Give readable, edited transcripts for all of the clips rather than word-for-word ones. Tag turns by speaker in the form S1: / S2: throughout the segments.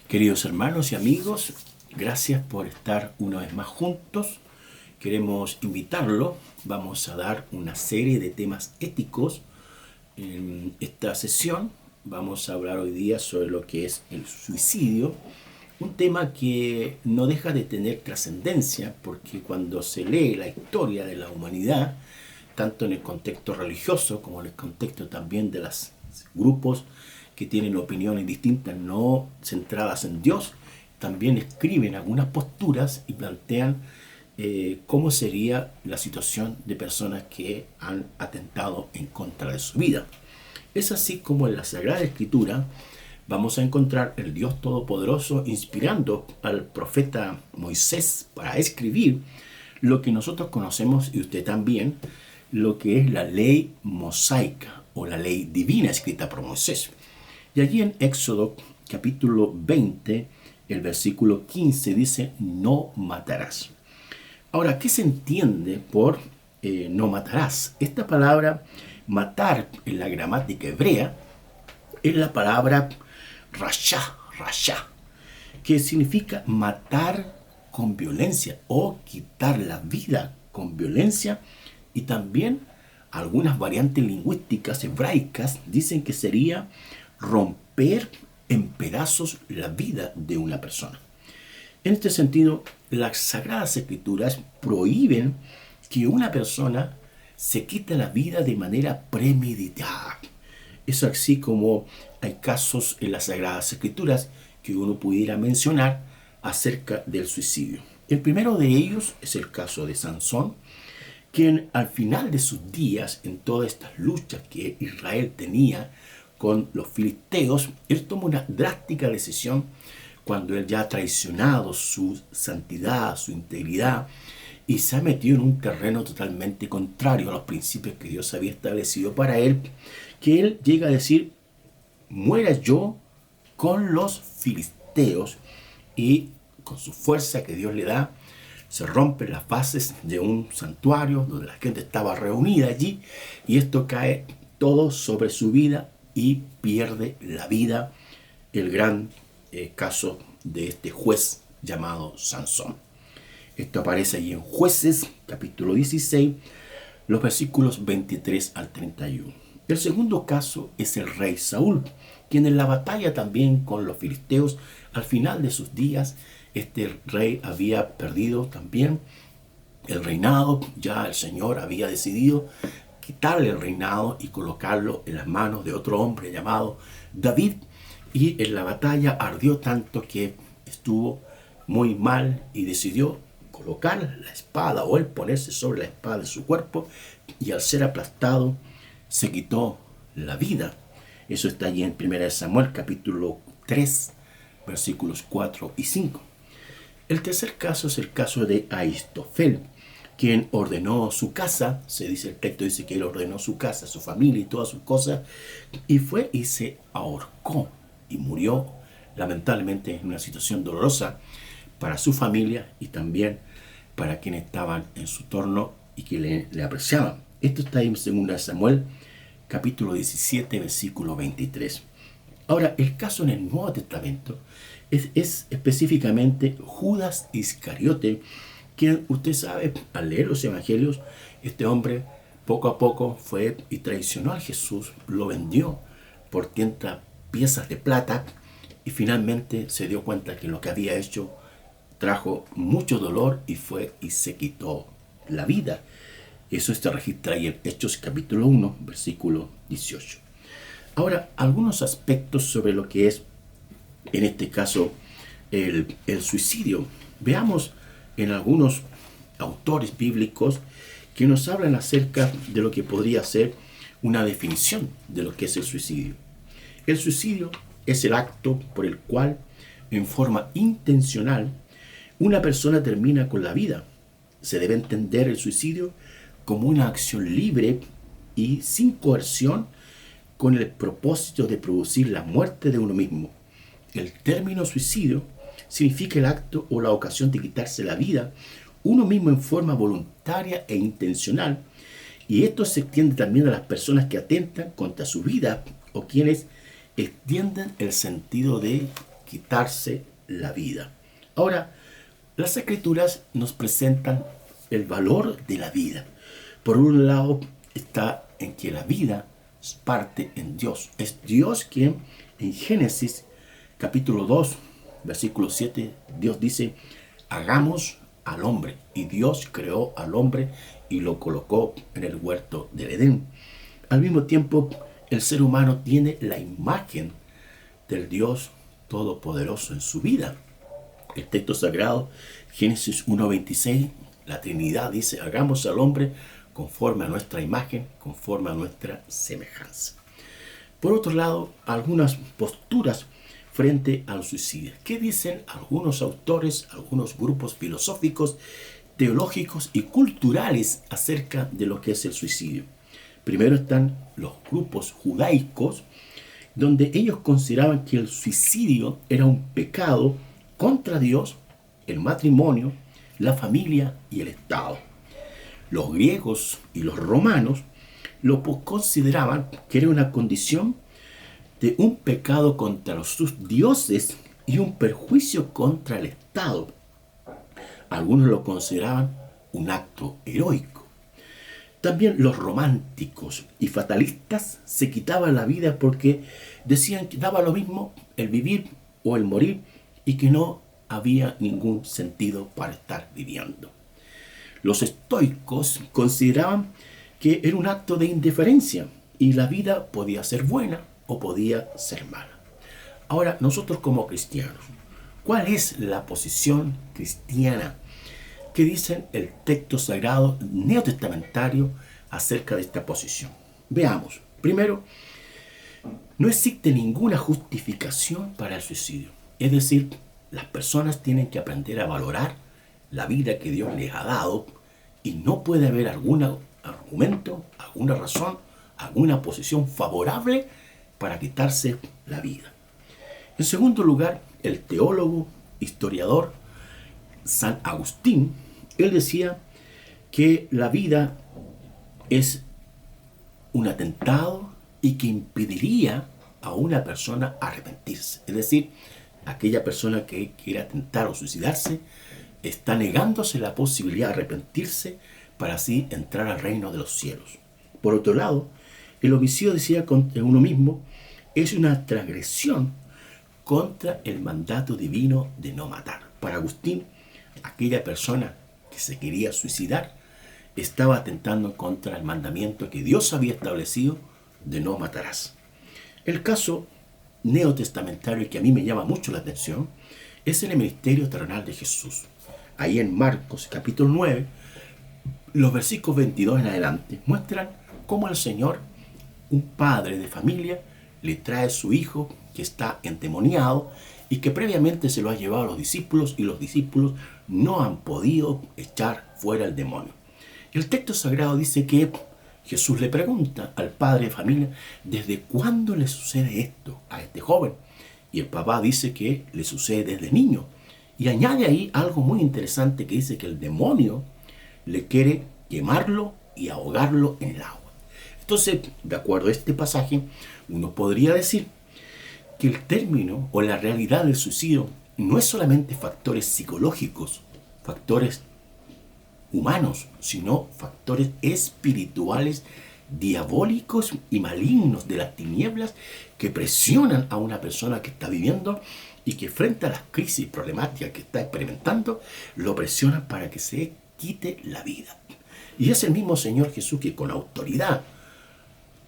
S1: Queridos hermanos y amigos, gracias por estar una vez más juntos. Queremos invitarlo. Vamos a dar una serie de temas éticos en esta sesión. Vamos a hablar hoy día sobre lo que es el suicidio, un tema que no deja de tener trascendencia porque cuando se lee la historia de la humanidad, tanto en el contexto religioso como en el contexto también de los grupos que tienen opiniones distintas, no centradas en Dios, también escriben algunas posturas y plantean cómo sería la situación de personas que han atentado en contra de su vida. Es así como en la Sagrada Escritura vamos a encontrar el Dios Todopoderoso inspirando al profeta Moisés para escribir lo que nosotros conocemos, y usted también, lo que es la ley mosaica o la ley divina escrita por Moisés. Y allí en Éxodo capítulo 20, el versículo 15 dice: no matarás. Ahora, ¿qué se entiende por no matarás? Esta palabra matar en la gramática hebrea es la palabra rasha, que significa matar con violencia o quitar la vida con violencia, y también algunas variantes lingüísticas hebraicas dicen que sería romper en pedazos la vida de una persona. En este sentido, las Sagradas Escrituras prohíben que una persona se quite la vida de manera premeditada. Es así como hay casos en las Sagradas Escrituras que uno pudiera mencionar acerca del suicidio. El primero de ellos es el caso de Sansón, quien al final de sus días, en todas estas luchas que Israel tenía con los filisteos, él toma una drástica decisión cuando él ya ha traicionado su santidad, su integridad, y se ha metido en un terreno totalmente contrario a los principios que Dios había establecido para él, que él llega a decir: muera yo con los filisteos. Y con su fuerza que Dios le da, se rompen las bases de un santuario donde la gente estaba reunida allí, y esto cae todo sobre su vida y pierde la vida. El gran caso de este juez llamado Sansón. Esto aparece allí en Jueces capítulo 16, los versículos 23 al 31. El segundo caso es el rey Saúl, quien en la batalla también con los filisteos, al final de sus días, este rey había perdido también el reinado. Ya el Señor había decidido quitarle el reinado y colocarlo en las manos de otro hombre llamado David. Y en la batalla ardió tanto que estuvo muy mal y decidió colocar la espada, o él ponerse sobre la espada de su cuerpo, y al ser aplastado se quitó la vida. Eso está allí en 1 Samuel capítulo 3, versículos 4 y 5. El tercer caso es el caso de Ahitofel, quien ordenó su casa. Se dice, el texto dice que él ordenó su casa, su familia y todas sus cosas, y fue y se ahorcó y murió lamentablemente en una situación dolorosa para su familia y también para quienes estaban en su torno y que le apreciaban. Esto está en 2 Samuel capítulo 17, versículo 23. Ahora, el caso en el Nuevo Testamento es específicamente Judas Iscariote, quien, usted sabe, al leer los evangelios, este hombre poco a poco fue y traicionó a Jesús, lo vendió por 30 piezas de plata, y finalmente se dio cuenta que lo que había hecho trajo mucho dolor y fue y se quitó la vida. Eso está registrado ahí en Hechos capítulo 1, versículo 18. Ahora, algunos aspectos sobre lo que es, en este caso, el suicidio. Veamos en algunos autores bíblicos que nos hablan acerca de lo que podría ser una definición de lo que es el suicidio. El suicidio es el acto por el cual, en forma intencional, una persona termina con la vida. Se debe entender el suicidio como una acción libre y sin coerción, con el propósito de producir la muerte de uno mismo. El término suicidio significa el acto o la ocasión de quitarse la vida uno mismo en forma voluntaria e intencional, y esto se extiende también a las personas que atentan contra su vida o quienes extienden el sentido de quitarse la vida. Ahora, las Escrituras nos presentan el valor de la vida. Por un lado está en que la vida parte en Dios. Es Dios quien en Génesis capítulo 2, versículo 7, Dios dice, hagamos al hombre. Y Dios creó al hombre y lo colocó en el huerto del Edén. Al mismo tiempo, el ser humano tiene la imagen del Dios Todopoderoso en su vida. El texto sagrado, Génesis 1:26, la Trinidad dice, hagamos al hombre conforme a nuestra imagen, conforme a nuestra semejanza. Por otro lado, algunas posturas frente al suicidio. ¿Qué dicen algunos autores, algunos grupos filosóficos, teológicos y culturales acerca de lo que es el suicidio? Primero están los grupos judaicos, donde ellos consideraban que el suicidio era un pecado contra Dios, el matrimonio, la familia y el Estado. Los griegos y los romanos lo consideraban que era una condición de un pecado contra sus dioses y un perjuicio contra el Estado. Algunos lo consideraban un acto heroico. También los románticos y fatalistas se quitaban la vida porque decían que daba lo mismo el vivir o el morir y que no había ningún sentido para estar viviendo. Los estoicos consideraban que era un acto de indiferencia y la vida podía ser buena o podía ser mala. Ahora, nosotros como cristianos, ¿cuál es la posición cristiana que dice el texto sagrado neotestamentario acerca de esta posición? Veamos. Primero, no existe ninguna justificación para el suicidio. Es decir, las personas tienen que aprender a valorar la vida que Dios les ha dado y no puede haber algún argumento, alguna razón, alguna posición favorable para quitarse la vida. En segundo lugar, el teólogo, historiador San Agustín, él decía que la vida es un atentado y que impediría a una persona arrepentirse. Es decir, aquella persona que quiere atentar o suicidarse está negándose la posibilidad de arrepentirse para así entrar al reino de los cielos. Por otro lado, el homicidio, decía contra uno mismo, es una transgresión contra el mandato divino de no matar. Para Agustín, aquella persona que se quería suicidar estaba atentando contra el mandamiento que Dios había establecido de no matarás. El caso neotestamentario que a mí me llama mucho la atención es el ministerio terrenal de Jesús. Ahí en Marcos capítulo 9, los versículos 22 en adelante muestran cómo el Señor, un padre de familia, le trae a su hijo que está endemoniado y que previamente se lo ha llevado a los discípulos y los discípulos no han podido echar fuera el demonio. El texto sagrado dice que Jesús le pregunta al padre de familia, ¿desde cuándo le sucede esto a este joven? Y el papá dice que le sucede desde niño. Y añade ahí algo muy interesante que dice que el demonio le quiere quemarlo y ahogarlo en el agua. Entonces, de acuerdo a este pasaje, uno podría decir que el término o la realidad del suicidio no es solamente factores psicológicos, factores humanos, sino factores espirituales, diabólicos y malignos de las tinieblas que presionan a una persona que está viviendo y que frente a las crisis problemáticas que está experimentando, lo presionan para que se quite la vida. Y es el mismo Señor Jesús que con autoridad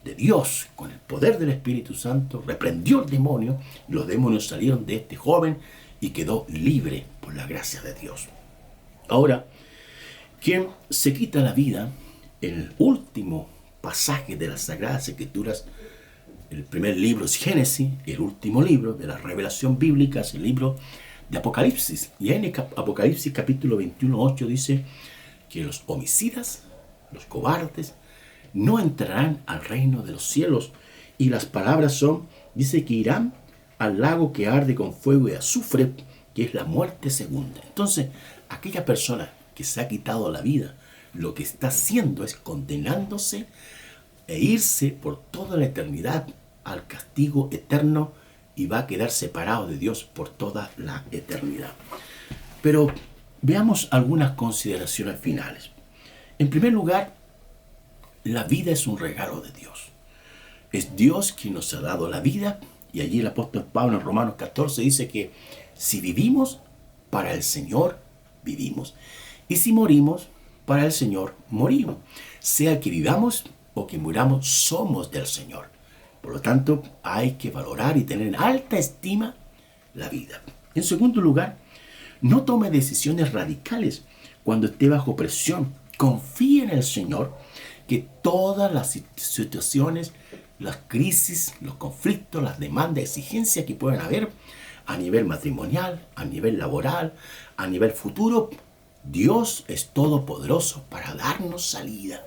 S1: de Dios, con el poder del Espíritu Santo, reprendió el demonio y los demonios salieron de este joven y quedó libre por la gracia de Dios. Ahora, quien se quita la vida, en el último pasaje de las Sagradas Escrituras, el primer libro es Génesis, el último libro de la revelación bíblica es el libro de Apocalipsis. Y en Apocalipsis capítulo 21:8 dice que los homicidas, los cobardes, no entrarán al reino de los cielos. Y las palabras son, dice que irán al lago que arde con fuego y azufre, que es la muerte segunda. Entonces, aquella persona que se ha quitado la vida, lo que está haciendo es condenándose e irse por toda la eternidad al castigo eterno y va a quedar separado de Dios por toda la eternidad. Pero veamos algunas consideraciones finales. En primer lugar, la vida es un regalo de Dios. Es Dios quien nos ha dado la vida, y allí el apóstol Pablo en Romanos 14 dice que si vivimos, para el Señor vivimos, y si morimos, para el Señor morimos. Sea que vivamos o que muramos, somos del Señor. Por lo tanto, hay que valorar y tener en alta estima la vida. En segundo lugar, no tome decisiones radicales cuando esté bajo presión. Confíe en el Señor, que todas las situaciones, las crisis, los conflictos, las demandas, exigencias que puedan haber a nivel matrimonial, a nivel laboral, a nivel futuro, Dios es todopoderoso para darnos salida.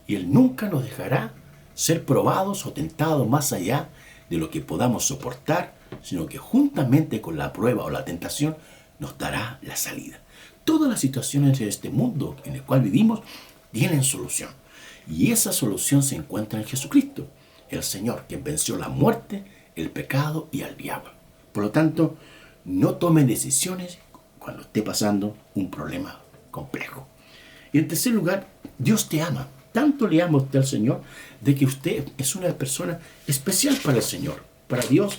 S1: Y Él nunca nos dejará ser probados o tentados más allá de lo que podamos soportar, sino que juntamente con la prueba o la tentación nos dará la salida. Todas las situaciones de este mundo en el cual vivimos tienen solución. Y esa solución se encuentra en Jesucristo, el Señor, quien venció la muerte, el pecado y al diablo. Por lo tanto, no tome decisiones cuando esté pasando un problema complejo. Y en tercer lugar, Dios te ama. Tanto le ama usted al Señor, de que usted es una persona especial para el Señor. Para Dios,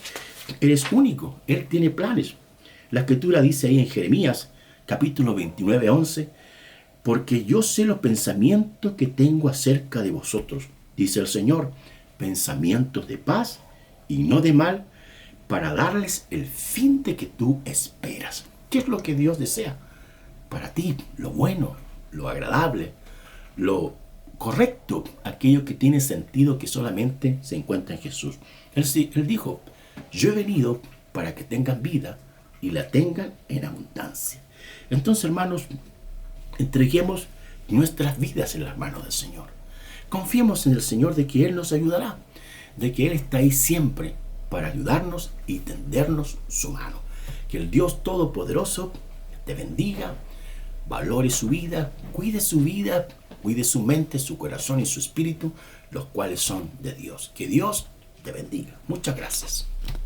S1: eres único. Él tiene planes. La Escritura dice ahí en Jeremías, capítulo 29, 11, porque yo sé los pensamientos que tengo acerca de vosotros, dice el Señor, pensamientos de paz y no de mal, para darles el fin de que tú esperas. ¿Qué es lo que Dios desea? Para ti, lo bueno, lo agradable, lo correcto, aquello que tiene sentido, que solamente se encuentra en Jesús. Él dijo, yo he venido para que tengan vida y la tengan en abundancia. Entonces, hermanos, entreguemos nuestras vidas en las manos del Señor. Confiemos en el Señor de que Él nos ayudará, de que Él está ahí siempre para ayudarnos y tendernos su mano. Que el Dios Todopoderoso te bendiga, valore su vida, cuide su mente, su corazón y su espíritu, los cuales son de Dios. Que Dios te bendiga. Muchas gracias.